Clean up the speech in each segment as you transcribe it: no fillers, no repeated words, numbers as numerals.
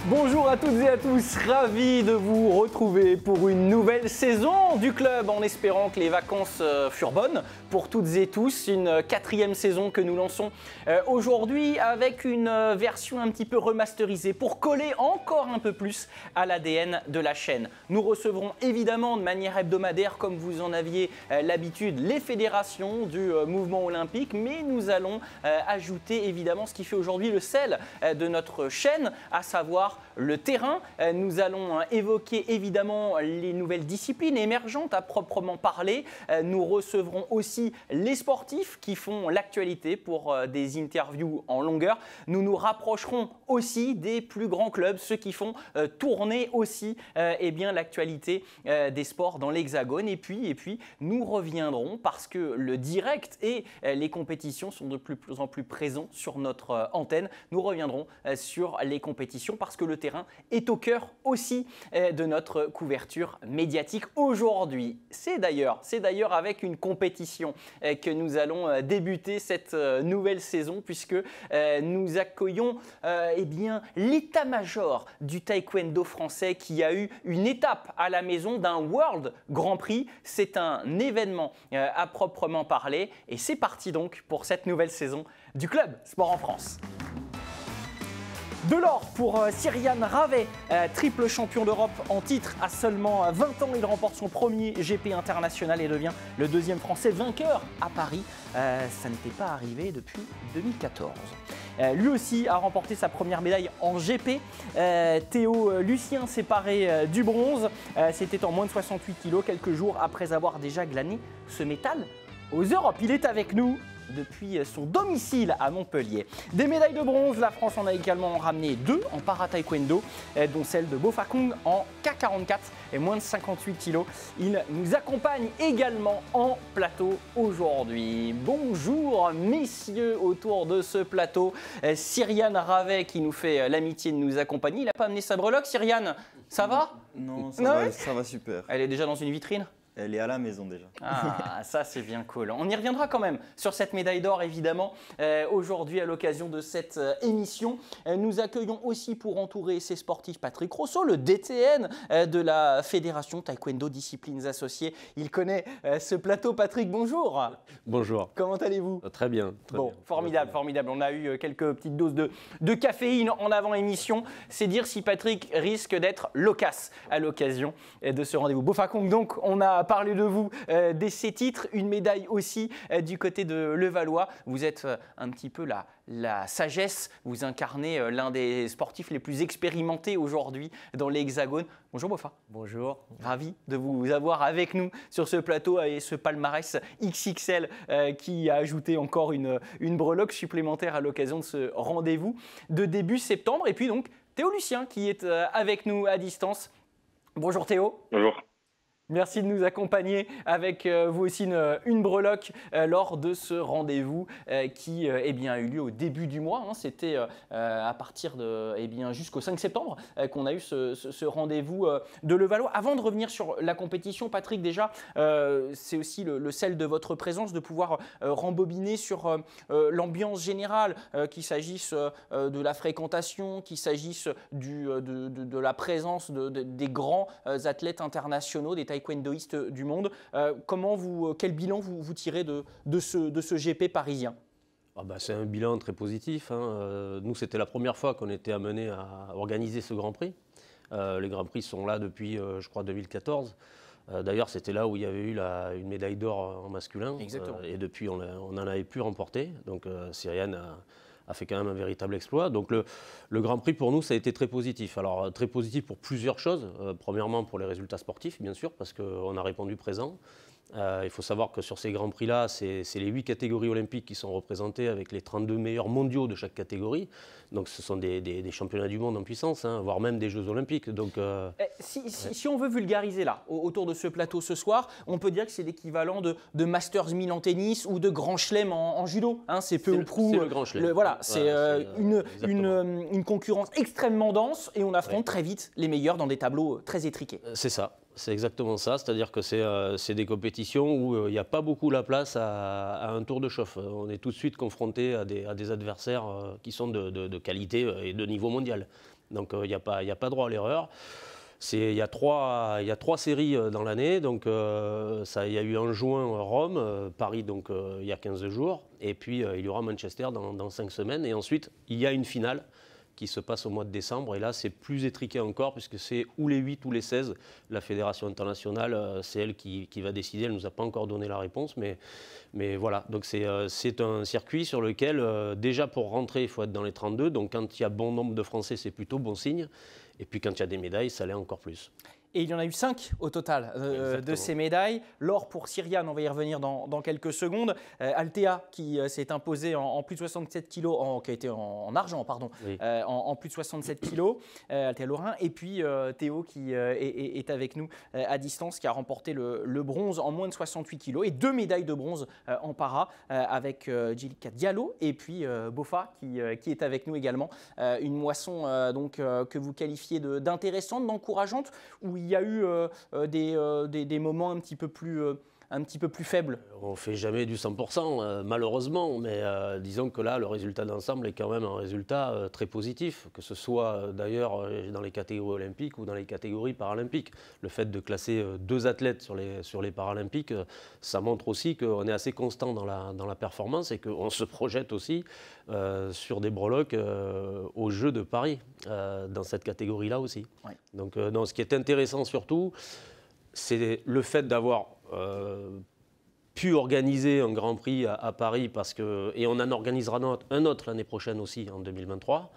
Bonjour à toutes et à tous, ravi de vous retrouver pour une nouvelle saison du club en espérant que les vacances furent bonnes pour toutes et tous. Une 4e saison que nous lançons aujourd'hui avec une version un petit peu remasterisée pour coller encore un peu plus à l'ADN de la chaîne. Nous recevrons évidemment de manière hebdomadaire, comme vous en aviez l'habitude, les fédérations du mouvement olympique, mais nous allons ajouter évidemment ce qui fait aujourd'hui le sel de notre chaîne, à savoir le terrain. Nous allons évoquer évidemment les nouvelles disciplines émergentes à proprement parler. Nous recevrons aussi les sportifs qui font l'actualité pour des interviews en longueur. Nous nous rapprocherons aussi des plus grands clubs, ceux qui font tourner aussi l'actualité des sports dans l'Hexagone. Et puis, nous reviendrons parce que le direct et les compétitions sont de plus en plus présents sur notre antenne. Nous reviendrons sur les compétitions parce que le terrain est au cœur aussi de notre couverture médiatique aujourd'hui. C'est d'ailleurs avec une compétition que nous allons débuter cette nouvelle saison puisque nous accueillons l'état-major du taekwondo français qui a eu une étape à la maison d'un World Grand Prix. C'est un événement à proprement parler et c'est parti donc pour cette nouvelle saison du Club Sport en France. De l'or pour Cyrian Ravet, triple champion d'Europe en titre à seulement 20 ans. Il remporte son premier GP international et devient le 2e Français vainqueur à Paris. Ça n'était pas arrivé depuis 2014. Lui aussi a remporté sa première médaille en GP. Théo Lucien s'est paré du bronze. C'était en moins de 68 kg, quelques jours après avoir déjà glané ce métal aux Europes. Il est avec nous depuis son domicile à Montpellier. Des médailles de bronze, la France en a également ramené 2 en para-taekwondo, dont celle de Bofakong en K44 et moins de 58 kg. Il nous accompagne également en plateau aujourd'hui. Bonjour messieurs autour de ce plateau. Cyrian Ravet qui nous fait l'amitié de nous accompagner. Il n'a pas amené sa breloque, Cyrian? Ça va? Non, ça va super. Elle est déjà dans une vitrine? Elle est à la maison déjà. Ah, ça c'est bien cool. On y reviendra quand même sur cette médaille d'or évidemment. Aujourd'hui à l'occasion de cette émission, nous accueillons aussi pour entourer ces sportifs Patrick Rousseau, le DTN de la Fédération Taekwondo Disciplines Associées. Il connaît ce plateau. Patrick, bonjour. Bonjour. Comment allez-vous? Très bien. Bon, formidable, formidable. On a eu quelques petites doses de caféine en avant-émission. C'est dire si Patrick risque d'être loquace à l'occasion de ce rendez-vous. Bofakong, donc, on a parlé de vous, de ces titres, une médaille aussi du côté de Levallois. Vous êtes un petit peu la sagesse, vous incarnez l'un des sportifs les plus expérimentés aujourd'hui dans l'Hexagone. Bonjour Bofa. Bonjour. Ravi de vous avoir avec nous sur ce plateau et ce palmarès XXL qui a ajouté encore une breloque supplémentaire à l'occasion de ce rendez-vous de début septembre. Et puis donc Théo Lucien qui est avec nous à distance. Bonjour Théo. Bonjour. Merci de nous accompagner avec vous aussi une breloque lors de ce rendez-vous qui a eu lieu au début du mois. C'était à partir de jusqu'au 5 septembre qu'on a eu ce rendez-vous de Levallois. Avant de revenir sur la compétition, Patrick, déjà, c'est aussi le sel de votre présence de pouvoir rembobiner sur l'ambiance générale, qu'il s'agisse de la fréquentation, qu'il s'agisse de la présence des grands athlètes internationaux, des taekwondoïstes du monde. Quel bilan vous tirez de ce GP parisien? C'est un bilan très positif. Nous, c'était la première fois qu'on était amené à organiser ce Grand Prix. Les Grands Prix sont là depuis, je crois, 2014. D'ailleurs, c'était là où il y avait eu une médaille d'or en masculin. Exactement. Et depuis, on n'en avait plus remporté. Donc, Cyrian a fait quand même un véritable exploit. Donc le Grand Prix pour nous, ça a été très positif. Alors très positif pour plusieurs choses. Premièrement pour les résultats sportifs, bien sûr, parce qu'on a répondu présent. Il faut savoir que sur ces Grands Prix-là, c'est les 8 catégories olympiques qui sont représentées avec les 32 meilleurs mondiaux de chaque catégorie. Donc ce sont des championnats du monde en puissance, voire même des Jeux olympiques. Donc, si on veut vulgariser là, autour de ce plateau ce soir, on peut dire que c'est l'équivalent de Masters 1000 en tennis ou de Grand Chelem en judo. C'est peu ou prou. C'est le Grand Chelem. C'est une concurrence extrêmement dense et on affronte très vite les meilleurs dans des tableaux très étriqués. C'est ça. C'est exactement ça, c'est-à-dire que c'est des compétitions où il n'y a pas beaucoup la place à un tour de chauffe. On est tout de suite confronté à des adversaires qui sont de qualité et de niveau mondial. Donc il n'y a pas droit à l'erreur. Il y a trois séries dans l'année, donc il y a eu en juin Rome, Paris donc il y a 15 jours, et puis il y aura Manchester dans 5 semaines, et ensuite il y a une finale qui se passe au mois de décembre, et là c'est plus étriqué encore, puisque c'est ou les 8 ou les 16, la Fédération internationale, c'est elle qui va décider, elle ne nous a pas encore donné la réponse, mais voilà, donc c'est un circuit sur lequel déjà pour rentrer il faut être dans les 32, donc quand il y a bon nombre de Français c'est plutôt bon signe. Et puis quand il y a des médailles, ça l'est encore plus. Et il y en a eu 5 au total de ces médailles. L'or pour Cyriane, on va y revenir dans quelques secondes. Althea qui s'est imposée en plus de 67 kg, qui a été en argent, pardon, oui. En plus de 67 kg, Althea Lorrain. Et puis Théo qui est avec nous à distance, qui a remporté le bronze en moins de 68 kg. Et 2 médailles de bronze en para avec Djelika Diallo et puis Bofa qui est avec nous également. Une moisson donc, que vous qualifiez d'intéressante, d'encourageante, où il y a eu des moments un petit peu plus faibles. On ne fait jamais du 100%, malheureusement, mais disons que là, le résultat d'ensemble est quand même un résultat très positif, que ce soit d'ailleurs dans les catégories olympiques ou dans les catégories paralympiques. Le fait de classer 2 athlètes sur les paralympiques, ça montre aussi qu'on est assez constant dans la performance et qu'on se projette aussi sur des breloques aux Jeux de Paris, dans cette catégorie-là aussi. Oui. Donc, ce qui est intéressant surtout, c'est le fait d'avoir pu organiser un Grand Prix à Paris, et on en organisera un autre l'année prochaine aussi, en 2023,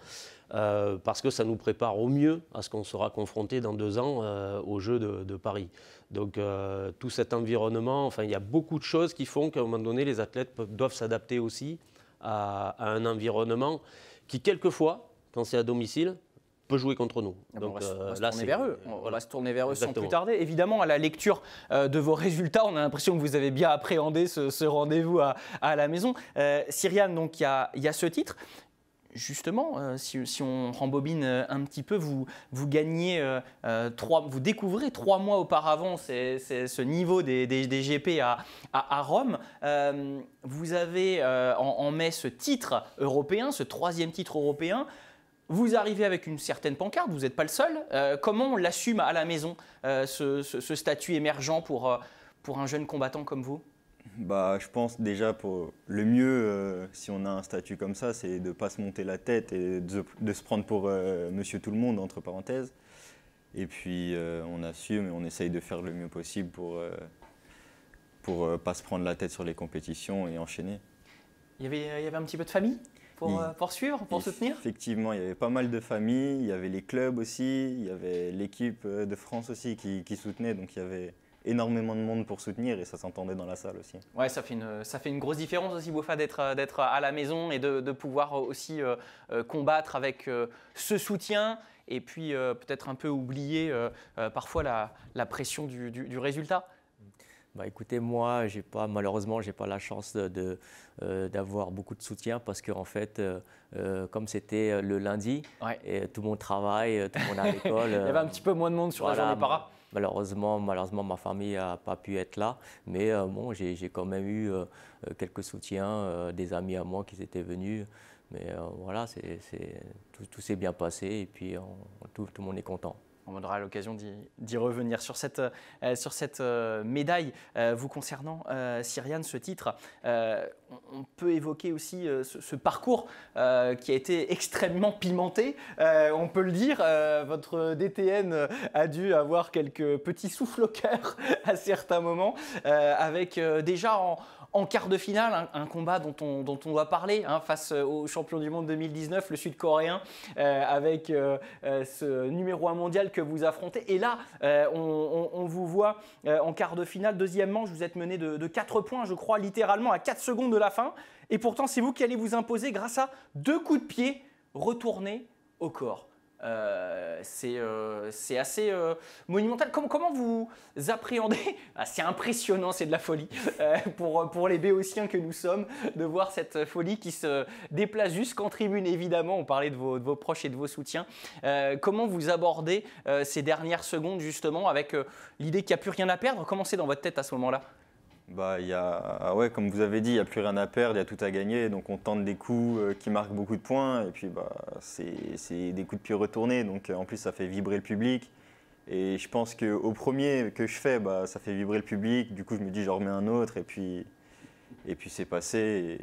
parce que ça nous prépare au mieux à ce qu'on sera confronté dans 2 ans aux Jeux de Paris. Donc tout cet environnement, enfin, il y a beaucoup de choses qui font qu'à un moment donné, les athlètes doivent s'adapter aussi à un environnement qui, quelquefois, quand c'est à domicile, peut jouer contre nous. Donc, on va se tourner vers eux. On va se tourner vers eux sans plus tarder. Évidemment, à la lecture de vos résultats, on a l'impression que vous avez bien appréhendé ce rendez-vous à la maison. Cyriane, donc il y a ce titre. Justement, si on rembobine un petit peu, vous gagnez vous découvrez 3 mois auparavant ce niveau des GP à Rome. Vous avez en mai ce titre européen, ce 3e titre européen. Vous arrivez avec une certaine pancarte, vous n'êtes pas le seul. Comment on l'assume à la maison, ce statut émergent pour un jeune combattant comme vous ? Je pense déjà pour le mieux, si on a un statut comme ça, c'est de ne pas se monter la tête et de se prendre pour monsieur tout le monde, entre parenthèses. Et puis on assume et on essaye de faire le mieux possible pour ne pas se prendre la tête sur les compétitions et enchaîner. Il y avait un petit peu de famille pour suivre, pour soutenir ? Effectivement, il y avait pas mal de familles, il y avait les clubs aussi, il y avait l'équipe de France aussi qui soutenait, donc il y avait énormément de monde pour soutenir et ça s'entendait dans la salle aussi. Ouais, ça fait une grosse différence aussi, Bofa, d'être à la maison et de pouvoir aussi combattre avec ce soutien et puis peut-être un peu oublier parfois la pression du résultat. Écoutez, moi, malheureusement, j'ai pas la chance d'avoir beaucoup de soutien parce qu'en fait, comme c'était le lundi, ouais, et tout le monde travaille, tout le monde est à l'école. Il y avait un petit peu moins de monde sur la journée para. Malheureusement, ma famille n'a pas pu être là, mais j'ai quand même eu quelques soutiens, des amis à moi qui étaient venus. Mais voilà, tout s'est bien passé et puis tout le monde est content. On aura l'occasion d'y revenir sur cette médaille. Vous concernant, Cyriane, ce titre, on peut évoquer aussi ce parcours qui a été extrêmement pimenté. On peut le dire, votre DTN a dû avoir quelques petits souffles au cœur à certains moments, avec déjà en quart de finale, un combat dont on va parler face au champion du monde 2019, le Sud-Coréen, avec ce numéro 1 mondial que vous affrontez. Et là, on vous voit en quart de finale, deuxième manche, vous êtes mené de 4 points, je crois, littéralement à 4 secondes de la fin. Et pourtant, c'est vous qui allez vous imposer grâce à 2 coups de pied retournés au corps. C'est assez monumental. Comment vous appréhendez ? C'est impressionnant, c'est de la folie pour les Béotiens que nous sommes de voir cette folie qui se déplace jusqu'en tribune, évidemment. On parlait de vos proches et de vos soutiens. Comment vous abordez ces dernières secondes justement avec l'idée qu'il n'y a plus rien à perdre ? Comment c'est dans votre tête à ce moment-là ? Ouais, comme vous avez dit, il n'y a plus rien à perdre, il y a tout à gagner. Donc on tente des coups qui marquent beaucoup de points. Et puis c'est des coups de pied retournés. Donc en plus, ça fait vibrer le public. Et je pense qu'au premier que je fais, ça fait vibrer le public. Du coup, je me dis, j'en remets un autre. Et puis c'est passé.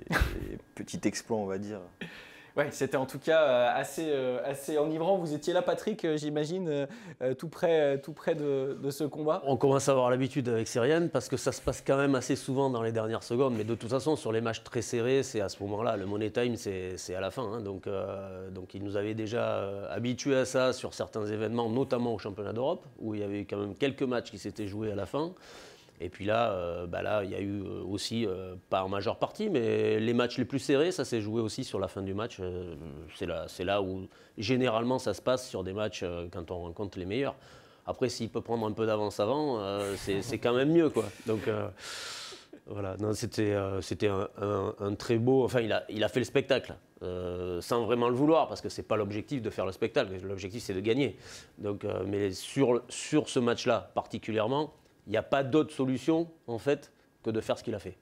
Et petit exploit, on va dire. Ouais, c'était en tout cas assez enivrant. Vous étiez là, Patrick, j'imagine, tout près de ce combat. On commence à avoir l'habitude avec Syriane parce que ça se passe quand même assez souvent dans les dernières secondes. Mais de toute façon, sur les matchs très serrés, c'est à ce moment-là. Le money time, c'est à la fin. Hein. Donc, il nous avait déjà habitués à ça sur certains événements, notamment au championnat d'Europe, où il y avait quand même quelques matchs qui s'étaient joués à la fin. Et puis là, il y a eu aussi, pas en majeure partie, mais les matchs les plus serrés, ça s'est joué aussi sur la fin du match. C'est là où généralement ça se passe sur des matchs quand on rencontre les meilleurs. Après, s'il peut prendre un peu d'avance avant, c'est quand même mieux, quoi. Donc voilà, non, c'était un très beau. Enfin, il a fait le spectacle. Sans vraiment le vouloir, parce que ce n'est pas l'objectif de faire le spectacle. L'objectif, c'est de gagner. Donc, mais sur ce match-là particulièrement, il n'y a pas d'autre solution, en fait, que de faire ce qu'il a fait.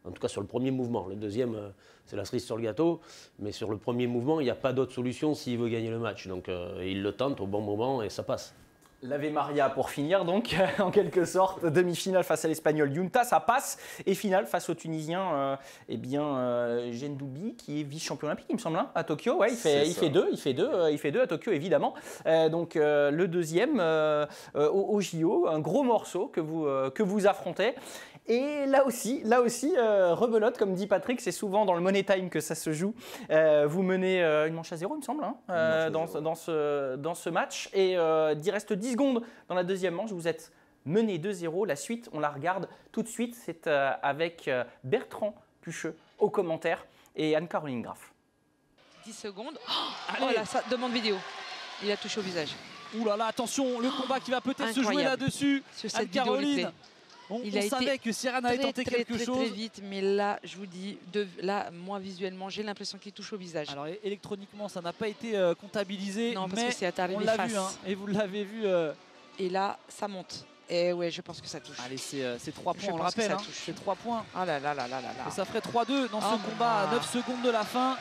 En tout cas, sur le premier mouvement. Le deuxième, c'est la cerise sur le gâteau. Mais sur le premier mouvement, il n'y a pas d'autre solution s'il veut gagner le match. Donc, il le tente au bon moment et ça passe. L'Ave Maria pour finir, donc, en quelque sorte. Demi-finale face à l'Espagnol Junta, ça passe. Et finale face au Tunisien Gendoubi, qui est vice-champion olympique, il me semble, hein, à Tokyo. Ouais, il fait deux à Tokyo, évidemment. Donc, le deuxième au JO, un gros morceau que vous affrontez. Et là aussi, rebelote, comme dit Patrick, c'est souvent dans le money time que ça se joue. Vous menez une manche à 0, il me semble, hein, dans ce match. Et il reste 10 secondes dans la deuxième manche. Vous êtes mené 2-0. La suite, on la regarde tout de suite. C'est avec Bertrand Pucheux au commentaire et Anne-Caroline Graff. 10 secondes. Oh là, ça demande vidéo. Il a touché au visage. Ouh là là, attention, le combat qui va peut-être se jouer là-dessus. Sur cette vidéo replay. On savait que Syriane avait tenté quelque chose. Très vite, mais là, je vous dis, là, moi visuellement, j'ai l'impression qu'il touche au visage. Alors électroniquement, ça n'a pas été comptabilisé, non, parce mais que c'est arrivé on l'a face. vu, hein, et vous l'avez vu. Et là, ça monte. Et ouais, je pense que ça touche. Allez, c'est 3 points, on le rappelle. C'est 3 points. Ah là là là là là. Et ça ferait 3-2 dans ce combat à 9 secondes de la fin.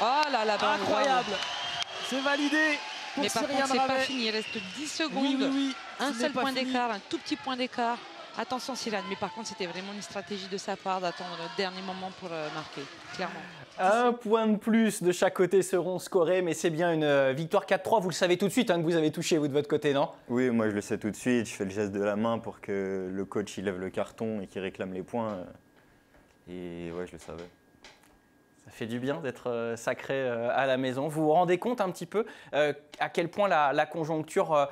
Oh là là, incroyable. C'est validé. Mais par contre, c'est pas fini. Il reste 10 secondes. Oui. Un seul point d'écart, un tout petit point d'écart. Attention Syriane, mais par contre c'était vraiment une stratégie de sa part d'attendre le dernier moment pour marquer, clairement. Un point de plus de chaque côté seront scorés, mais c'est bien une victoire 4-3. Vous le savez tout de suite, hein, que vous avez touché vous de votre côté, non? Oui, moi je le sais tout de suite. Je fais le geste de la main pour que le coach il lève le carton et qu'il réclame les points. Et ouais, je le savais. Ça fait du bien d'être sacré à la maison. Vous vous rendez compte un petit peu à quel point la conjoncture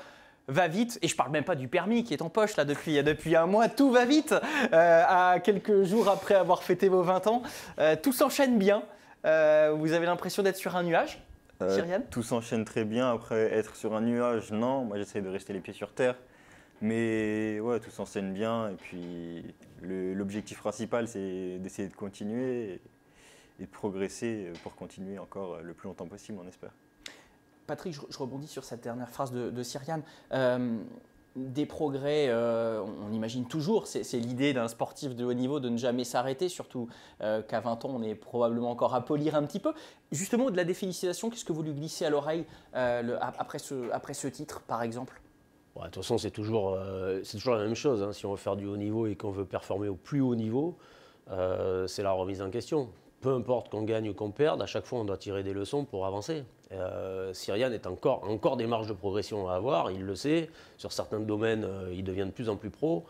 va vite, et je ne parle même pas du permis qui est en poche là depuis un mois, tout va vite, à quelques jours après avoir fêté vos 20 ans. Tout s'enchaîne bien. Vous avez l'impression d'être sur un nuage, Syriane? Tout s'enchaîne très bien. Après, être sur un nuage, non. Moi, j'essaie de rester les pieds sur terre. Mais ouais, tout s'enchaîne bien. Et puis, l'objectif principal, c'est d'essayer de continuer et de progresser pour continuer encore le plus longtemps possible, on espère. Patrick, je rebondis sur cette dernière phrase de Syriane. Des progrès, on imagine toujours, c'est l'idée d'un sportif de haut niveau de ne jamais s'arrêter, surtout qu'à 20 ans, on est probablement encore à polir un petit peu. Justement, au-delà des félicitations, qu'est-ce que vous lui glissez à l'oreille après ce titre, par exemple? De toute façon, c'est toujours la même chose. Hein. Si on veut faire du haut niveau et qu'on veut performer au plus haut niveau, c'est la remise en question. Peu importe qu'on gagne ou qu'on perde, à chaque fois, on doit tirer des leçons pour avancer. Syriane est encore des marges de progression à avoir, il le sait. Sur certains domaines, il devient de plus en plus pro.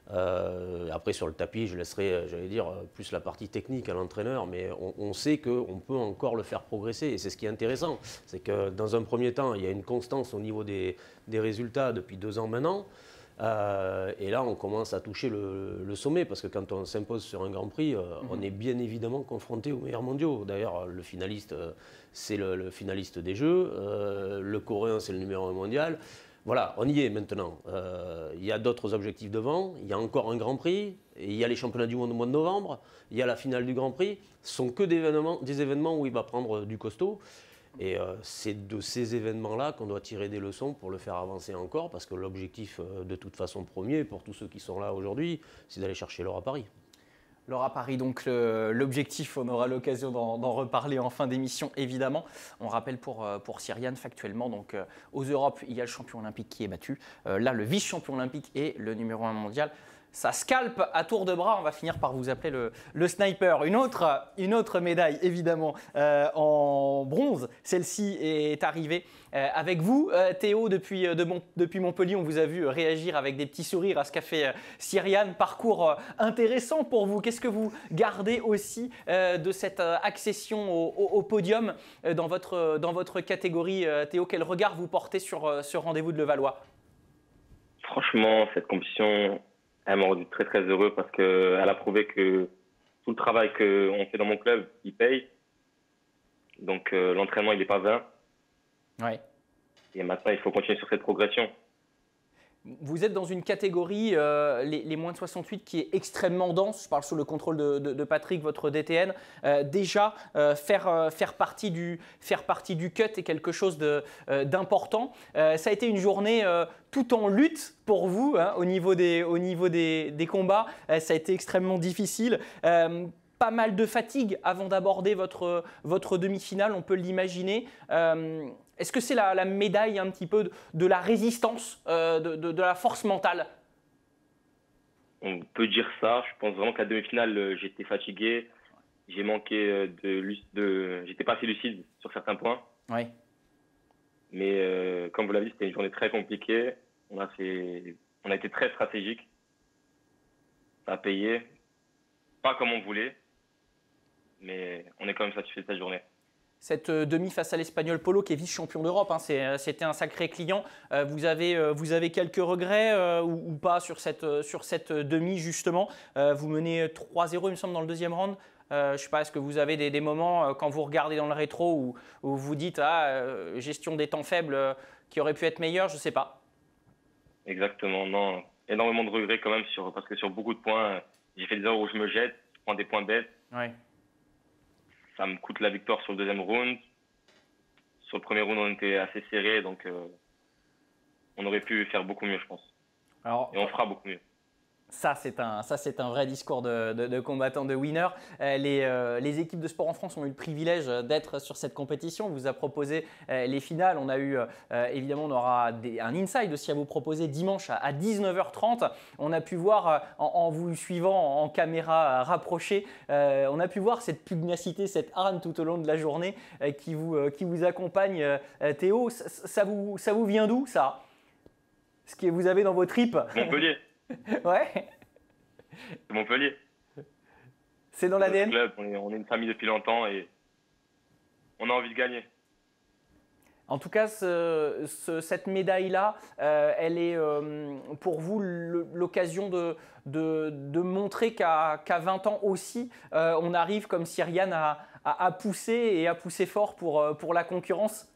Après, sur le tapis, je laisserai, plus la partie technique à l'entraîneur, mais on sait qu'on peut encore le faire progresser. Et c'est ce qui est intéressant. C'est que dans un premier temps, il y a une constance au niveau des résultats depuis 2 ans maintenant. Et là, on commence à toucher le sommet, parce que quand on s'impose sur un Grand Prix, on est bien évidemment confronté aux meilleurs mondiaux. D'ailleurs, le finaliste, c'est le finaliste des Jeux. Le Coréen, c'est le numéro 1 mondial. Voilà, on y est maintenant. Il y a d'autres objectifs devant. Il y a encore un Grand Prix. Et il y a les championnats du monde au mois de novembre. Il y a la finale du Grand Prix. Ce sont que des événements où il va prendre du costaud. Et c'est de ces événements-là qu'on doit tirer des leçons pour le faire avancer encore, parce que l'objectif, de toute façon, premier, pour tous ceux qui sont là aujourd'hui, c'est d'aller chercher l'or à Paris. L'or à Paris, donc l'objectif, on aura l'occasion d'en reparler en fin d'émission, évidemment. On rappelle pour Cyriane, factuellement, donc aux Europes, il y a le champion olympique qui est battu. Là, le vice-champion olympique et le numéro 1 mondial. Ça scalpe à tour de bras, on va finir par vous appeler le sniper. Une autre médaille, évidemment, en bronze. Celle-ci est arrivée avec vous, Théo, depuis Montpellier. On vous a vu réagir avec des petits sourires à ce qu'a fait Cyriane. Parcours intéressant pour vous. Qu'est-ce que vous gardez aussi de cette accession au podium dans votre catégorie, Théo? Quel regard vous portez sur ce rendez-vous de Levallois? Franchement, cette compétition, elle m'a rendu très très heureux parce qu'elle a prouvé que tout le travail qu'on fait dans mon club, il paye. Donc l'entraînement, il n'est pas vain. Ouais. Et maintenant, il faut continuer sur cette progression. Vous êtes dans une catégorie, les moins de 68, qui est extrêmement dense. Je parle sous le contrôle de Patrick, votre DTN. Déjà, faire partie du cut est quelque chose d'important. Ça a été une journée tout en lutte pour vous, hein, au niveau des combats. Ça a été extrêmement difficile. Pas mal de fatigue avant d'aborder votre demi-finale, on peut l'imaginer. Est-ce que c'est la médaille un petit peu de la résistance, de la force mentale? On peut dire ça. Je pense vraiment qu'à la demi-finale, j'étais fatigué. J'ai manqué j'étais pas assez lucide sur certains points. Oui. Mais comme vous l'avez dit, c'était une journée très compliquée. On a été très stratégique. Ça a payé. Pas comme on voulait. Mais on est quand même satisfait de cette journée. Cette demi face à l'Espagnol Polo qui est vice-champion d'Europe, hein, c'était un sacré client. Vous avez quelques regrets ou pas sur cette demi justement? Vous menez 3-0 il me semble dans le deuxième round. Je ne sais pas, est-ce que vous avez des moments quand vous regardez dans le rétro où vous dites gestion des temps faibles qui aurait pu être meilleure, je ne sais pas? Exactement, non. Énormément de regrets quand même parce que sur beaucoup de points, j'ai fait des erreurs où je me jette, je prends des points bêtes. Ouais. Ça me coûte la victoire sur le deuxième round. Sur le premier round, on était assez serré, donc on aurait pu faire beaucoup mieux, je pense. Et on fera beaucoup mieux. Ça, c'est un vrai discours de combattant, de winner. Les équipes de sport en France ont eu le privilège d'être sur cette compétition. On vous a proposé les finales. On a eu, évidemment, on aura un inside aussi à vous proposer dimanche à 19h30. On a pu voir, en vous suivant en caméra rapprochée, on a pu voir cette pugnacité, cette hargne tout au long de la journée qui vous accompagne. Théo, ça vous vient d'où, ça? Ce que vous avez dans vos tripes? Montpellier. Ouais. C'est Montpellier. C'est dans l'ADN. Club, on est une famille depuis longtemps et on a envie de gagner. En tout cas, cette médaille-là, elle est pour vous l'occasion de montrer qu'à 20 ans aussi, on arrive comme Cyriane à pousser et à pousser fort pour la concurrence.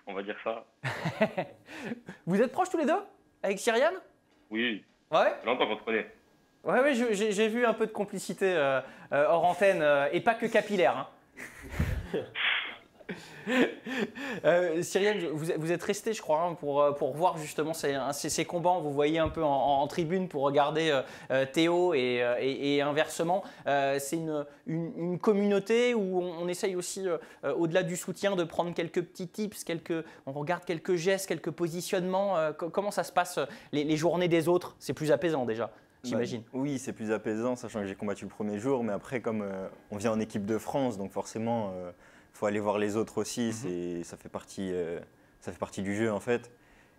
On va dire ça. Vous êtes proches tous les deux avec Cyriane? Oui. Ouais. Ça fait longtemps qu'on se connaît. Ouais, j'ai vu un peu de complicité hors antenne et pas que capillaire. Hein. Cyriane, vous êtes resté, je crois, hein, pour voir justement ces combats. Vous voyez un peu en tribune pour regarder Théo et inversement. C'est une communauté où on essaye aussi, au-delà du soutien, de prendre quelques petits tips, on regarde quelques gestes, quelques positionnements. Comment ça se passe les journées des autres? C'est plus apaisant déjà, j'imagine. Oui, c'est plus apaisant, sachant que j'ai combattu le premier jour. Mais après, comme on vient en équipe de France, donc forcément… faut aller voir les autres aussi, ça fait partie du jeu en fait.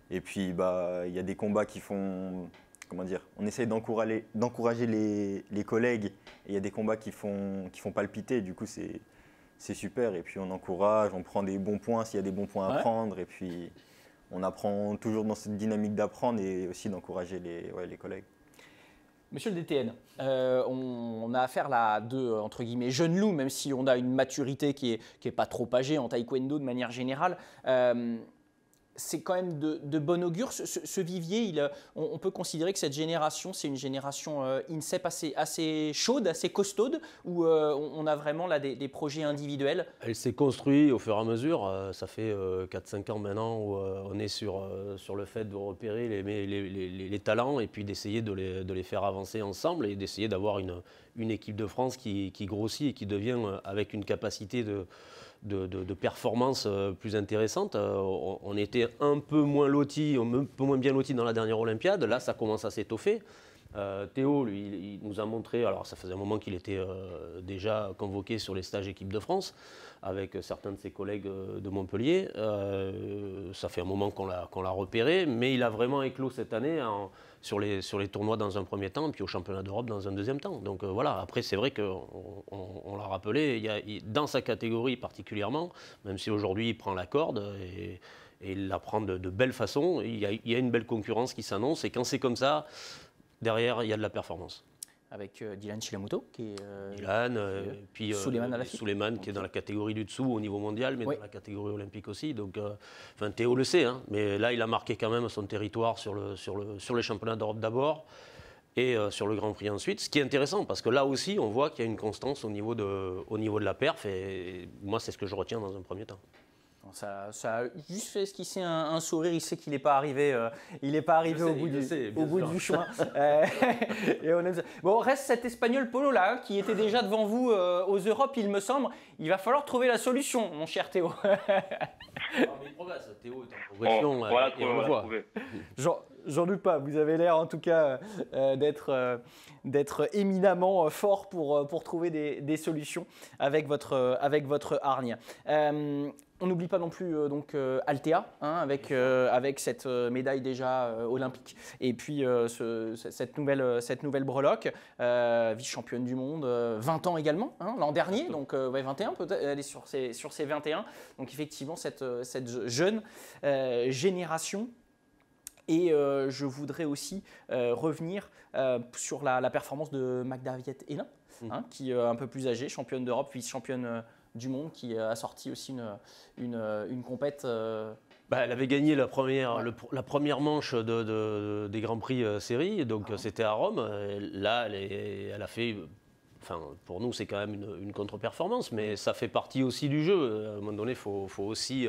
Et puis il y a des combats qui font, comment dire, on essaye d'encourager les collègues et il y a des combats qui font palpiter, du coup c'est super. Et puis on encourage, on prend des bons points s'il y a des bons points à prendre et puis on apprend toujours dans cette dynamique d'apprendre et aussi d'encourager les collègues. Monsieur le DTN, on a affaire là à deux entre guillemets jeunes loups, même si on a une maturité qui est pas trop âgée en taekwondo de manière générale. c'est quand même de bon augure. Ce vivier, on peut considérer que cette génération, c'est une génération INSEP assez chaude, assez costaude, où on a vraiment là des projets individuels. Elle s'est construite au fur et à mesure. Ça fait 4-5 ans maintenant où on est sur le fait de repérer les talents et puis d'essayer de les faire avancer ensemble et d'essayer d'avoir une équipe de France qui grossit et qui devient avec une capacité de performance plus intéressante. On était un peu moins lotis, un peu moins bien lotis dans la dernière Olympiade. Là, ça commence à s'étoffer. Théo, lui, il nous a montré, alors ça faisait un moment qu'il était déjà convoqué sur les stages équipe de France avec certains de ses collègues de Montpellier. Ça fait un moment qu'on l'a repéré, mais il a vraiment éclos cette année sur les tournois dans un premier temps, puis au championnat d'Europe dans un deuxième temps. Donc voilà, après c'est vrai qu'on l'a rappelé, dans sa catégorie particulièrement, même si aujourd'hui il prend la corde et il la prend de belle façon, il y a une belle concurrence qui s'annonce et quand c'est comme ça, derrière il y a de la performance. Avec Dylan Chilamuto qui est puis Souleymane qui est dans la catégorie du dessous au niveau mondial, mais dans la catégorie olympique aussi. Donc, Théo le sait, hein, mais là il a marqué quand même son territoire sur les championnats d'Europe d'abord et sur le Grand Prix ensuite. Ce qui est intéressant parce que là aussi on voit qu'il y a une constance au niveau de la perf et moi c'est ce que je retiens dans un premier temps. Ça a juste fait esquisser un sourire, il sait qu'il n'est pas arrivé, au bout du chemin. Et on aime ça. Bon, reste cet Espagnol Polo là, hein, qui était déjà devant vous aux Europes, il me semble. Il va falloir trouver la solution, mon cher Théo. Mais il progresse, Théo est en progression et on le voit. J'en doute pas, vous avez l'air en tout cas d'être éminemment fort pour trouver des solutions avec votre hargne. On n'oublie pas non plus Althea, hein, avec cette médaille déjà olympique, et puis cette nouvelle breloque, vice-championne du monde, 20 ans également, hein, l'an dernier, donc 21 peut-être, elle est sur ses 21, donc effectivement cette jeune génération. Et je voudrais aussi revenir sur la performance de Magda Viet-Hénin, hein, qui est un peu plus âgée, championne d'Europe, vice-championne du monde, qui a sorti aussi une compète. Elle avait gagné la première manche des Grands Prix série, donc c'était à Rome. Là, elle a fait... Enfin, pour nous, c'est quand même une contre-performance, mais ça fait partie aussi du jeu. À un moment donné, il faut aussi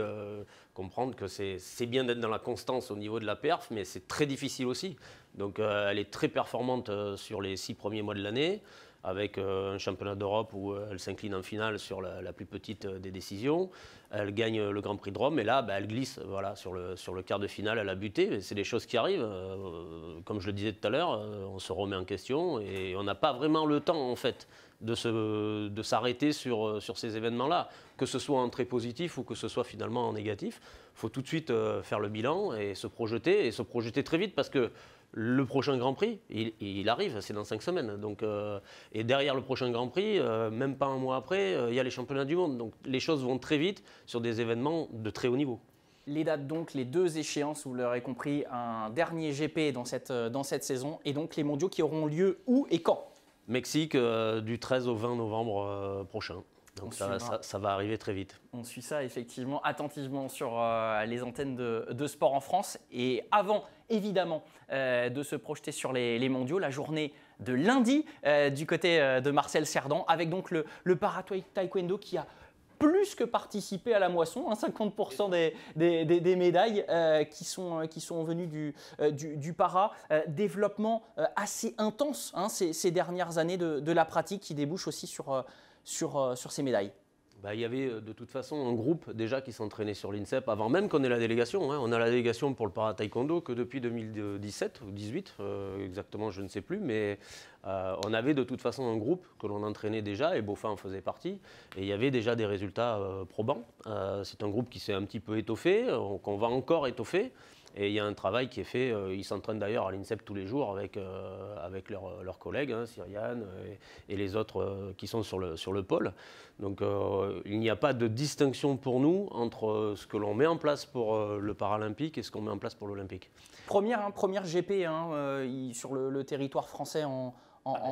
comprendre que c'est bien d'être dans la constance au niveau de la perf, mais c'est très difficile aussi. Donc, elle est très performante sur les 6 premiers mois de l'année, avec un championnat d'Europe où elle s'incline en finale sur la plus petite des décisions. Elle gagne le Grand Prix de Rome et là, elle glisse sur le quart de finale, elle a buté. C'est des choses qui arrivent. Comme je le disais tout à l'heure, on se remet en question et on n'a pas vraiment le temps en fait de s'arrêter sur ces événements-là, que ce soit en très positif ou que ce soit finalement en négatif. Il faut tout de suite faire le bilan et se projeter très vite parce que le prochain Grand Prix, il arrive, c'est dans 5 semaines. Donc, et derrière le prochain Grand Prix, même pas un mois après, il y a les championnats du monde. Donc les choses vont très vite sur des événements de très haut niveau. Les dates donc, les 2 échéances, vous l'aurez compris, un dernier GP dans cette saison et donc les mondiaux qui auront lieu où et quand? Mexique du 13 au 20 novembre prochain. Donc ça va arriver très vite. On suit ça effectivement attentivement sur les antennes de Sport en France. Et avant évidemment de se projeter sur les mondiaux, la journée de lundi du côté de Marcel Cerdan, avec donc le para-taekwondo qui a plus que participé à la moisson, hein, 50% des médailles qui sont venues du para. Développement assez intense hein, ces dernières années de la pratique qui débouche aussi sur ces médailles. Il y avait de toute façon un groupe déjà qui s'entraînait sur l'INSEP avant même qu'on ait la délégation. Hein. On a la délégation pour le para-taekwondo que depuis 2017 ou 2018, exactement je ne sais plus, mais on avait de toute façon un groupe que l'on entraînait déjà et Bofa en faisait partie. Et il y avait déjà des résultats probants. C'est un groupe qui s'est un petit peu étoffé, qu'on va encore étoffer. Et il y a un travail qui est fait, ils s'entraînent d'ailleurs à l'INSEP tous les jours avec leurs collègues, hein, Cyriane et les autres qui sont sur le pôle. Donc il n'y a pas de distinction pour nous entre ce que l'on met en place pour le paralympique et ce qu'on met en place pour l'olympique. Première GP sur le territoire français en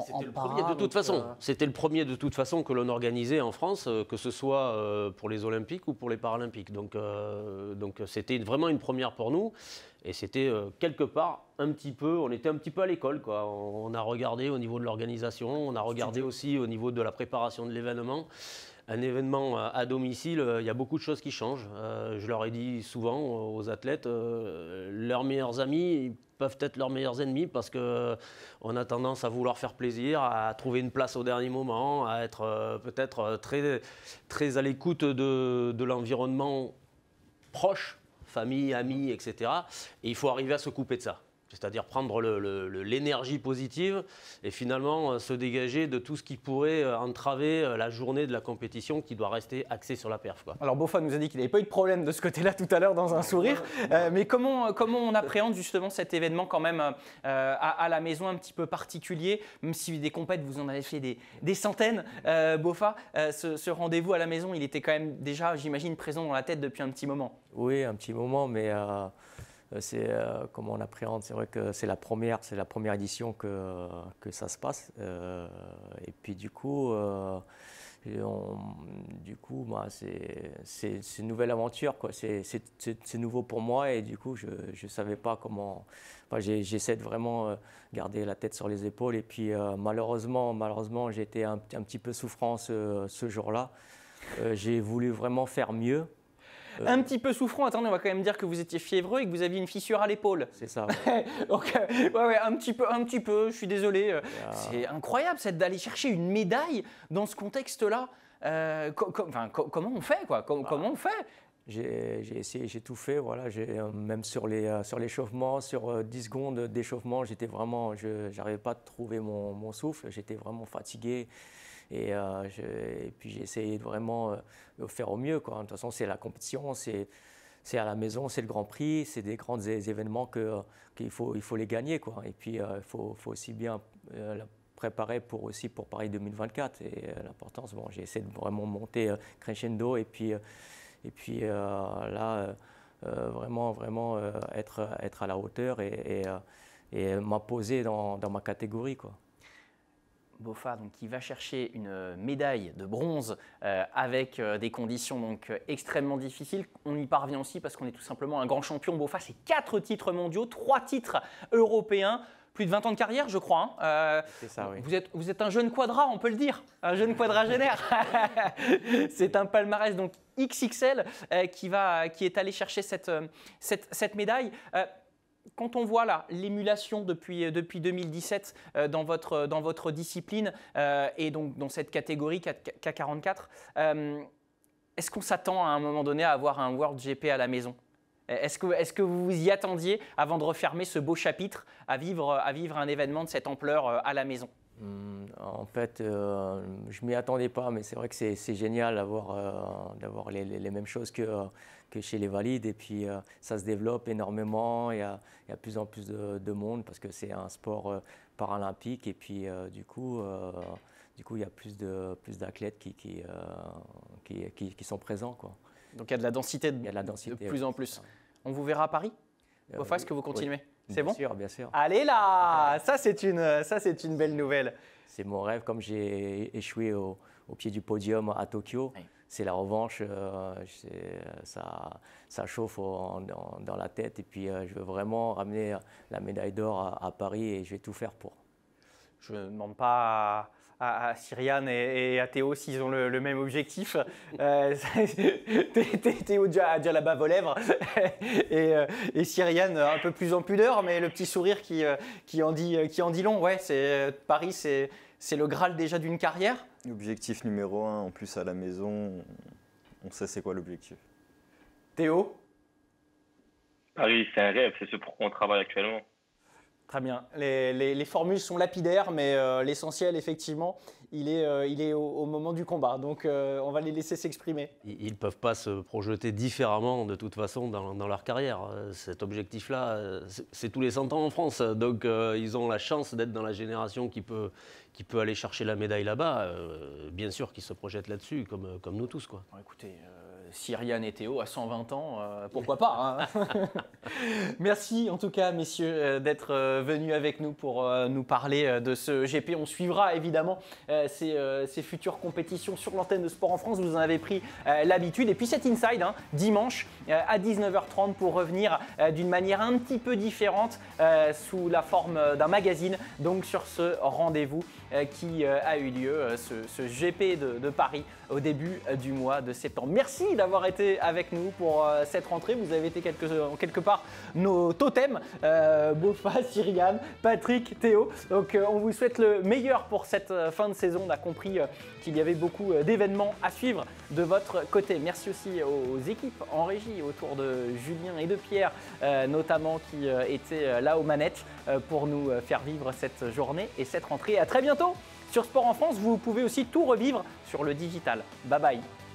C'était le premier de toute façon. C'était le premier de toute façon que l'on organisait en France, que ce soit pour les Olympiques ou pour les Paralympiques. Donc c'était vraiment une première pour nous. Et c'était quelque part un petit peu, on était un petit peu à l'école, quoi. On a regardé au niveau de l'organisation, on a regardé aussi au niveau de la préparation de l'événement. Un événement à domicile, il y a beaucoup de choses qui changent. Je leur ai dit souvent aux athlètes, leurs meilleurs amis peuvent être leurs meilleurs ennemis parce qu'on a tendance à vouloir faire plaisir, à trouver une place au dernier moment, à être peut-être très, très à l'écoute de l'environnement proche, famille, amis, etc. Et il faut arriver à se couper de ça. C'est-à-dire prendre l'énergie positive et finalement se dégager de tout ce qui pourrait entraver la journée de la compétition qui doit rester axée sur la perf, quoi. Alors Boffa nous a dit qu'il n'avait pas eu de problème de ce côté-là tout à l'heure dans un sourire. Mais comment on appréhende justement cet événement quand même à la maison un petit peu particulier, même si des compètes vous en avez fait des centaines, Boffa, ce rendez-vous à la maison, il était quand même déjà, j'imagine, présent dans la tête depuis un petit moment. Oui, un petit moment, mais c'est comment on appréhende. C'est vrai que c'est la première édition que ça se passe. Et puis du coup, c'est une nouvelle aventure, quoi. C'est nouveau pour moi et du coup, je ne savais pas comment. Enfin, j'essaie de vraiment garder la tête sur les épaules. Et puis malheureusement, j'ai été un petit peu souffrant ce jour-là. J'ai voulu vraiment faire mieux. Un petit peu souffrant, attendez, on va quand même dire que vous étiez fiévreux et que vous aviez une fissure à l'épaule. C'est ça. Donc, ouais, un petit peu, je suis désolé. C'est incroyable d'aller chercher une médaille dans ce contexte-là. Comment on fait, quoi? Comment on fait? J'ai essayé, j'ai tout fait, voilà. Même sur l'échauffement, sur 10 secondes d'échauffement, je n'arrivais pas à trouver mon souffle, j'étais vraiment fatigué. Et puis j'ai essayé de vraiment faire au mieux, quoi. De toute façon, c'est la compétition, c'est à la maison, c'est le Grand Prix, c'est des grands événements qu'il faut les gagner, quoi. Et puis il faut aussi bien la préparer pour Paris 2024. Et l'importance, j'ai essayé de vraiment monter crescendo et puis là, vraiment être à la hauteur et m'imposer dans ma catégorie, quoi. Boffa, donc, qui va chercher une médaille de bronze avec des conditions donc, extrêmement difficiles. On y parvient aussi parce qu'on est tout simplement un grand champion. Boffa, c'est 4 titres mondiaux, 3 titres européens, plus de 20 ans de carrière, je crois. C'est ça, oui. Vous êtes un jeune quadra, on peut le dire, un jeune quadragénaire. C'est un palmarès donc XXL qui est allé chercher cette médaille. Quand on voit là l'émulation depuis 2017 dans votre discipline et donc dans cette catégorie K44, est-ce qu'on s'attend à un moment donné à avoir un World GP à la maison? Est-ce que vous vous y attendiez avant de refermer ce beau chapitre à vivre un événement de cette ampleur à la maison? En fait, je ne m'y attendais pas, mais c'est vrai que c'est génial d'avoir les mêmes choses que chez les valides. Et puis, ça se développe énormément. Il y a de plus en plus de monde parce que c'est un sport paralympique. Et puis, du coup, il y a plus d'athlètes qui sont présents, quoi. Donc, il y a de la densité de plus en plus. On vous verra à Paris? Boffa, est-ce que vous continuez? C'est bon? Bien sûr. Allez là, ça c'est une belle nouvelle. C'est mon rêve, comme j'ai échoué au pied du podium à Tokyo. Oui. C'est la revanche, ça chauffe dans la tête. Et puis je veux vraiment ramener la médaille d'or à Paris et je vais tout faire pour. Je ne demande pas à Cyriane et à Théo s'ils ont le même objectif. Théo a déjà la bave aux lèvres et Cyriane un peu plus en pudeur, mais le petit sourire qui en dit long. Ouais, Paris, c'est le Graal déjà d'une carrière. Objectif numéro 1, en plus à la maison, on sait c'est quoi l'objectif. Théo? Paris, c'est un rêve, c'est ce pour quoi on travaille actuellement. Très bien. Les formules sont lapidaires, mais l'essentiel, effectivement, il est au moment du combat. Donc, on va les laisser s'exprimer. Ils ne peuvent pas se projeter différemment, de toute façon, dans leur carrière. Cet objectif-là, c'est tous les 100 ans en France. Donc, ils ont la chance d'être dans la génération qui peut aller chercher la médaille là-bas. Bien sûr qu'ils se projettent là-dessus, comme nous tous, quoi. Bon, écoutez, Cyriane et Théo à 120 ans, pourquoi pas hein. Merci en tout cas messieurs d'être venus avec nous pour nous parler de ce GP. On suivra évidemment ces futures compétitions sur l'antenne de Sport en France, vous en avez pris l'habitude. Et puis cet Inside dimanche à 19h30 pour revenir d'une manière un petit peu différente sous la forme d'un magazine, donc sur ce rendez-vous qui a eu lieu, ce GP de Paris au début du mois de septembre. Merci d'avoir été avec nous pour cette rentrée. Vous avez été quelque part nos totems, Bofa, Cyriane, Patrick, Théo. Donc on vous souhaite le meilleur pour cette fin de saison. On a compris qu'il y avait beaucoup d'événements à suivre de votre côté. Merci aussi aux équipes en régie autour de Julien et de Pierre, notamment qui étaient là aux manettes pour nous faire vivre cette journée et cette rentrée. À très bientôt sur Sport en France. Vous pouvez aussi tout revivre sur le digital. Bye bye.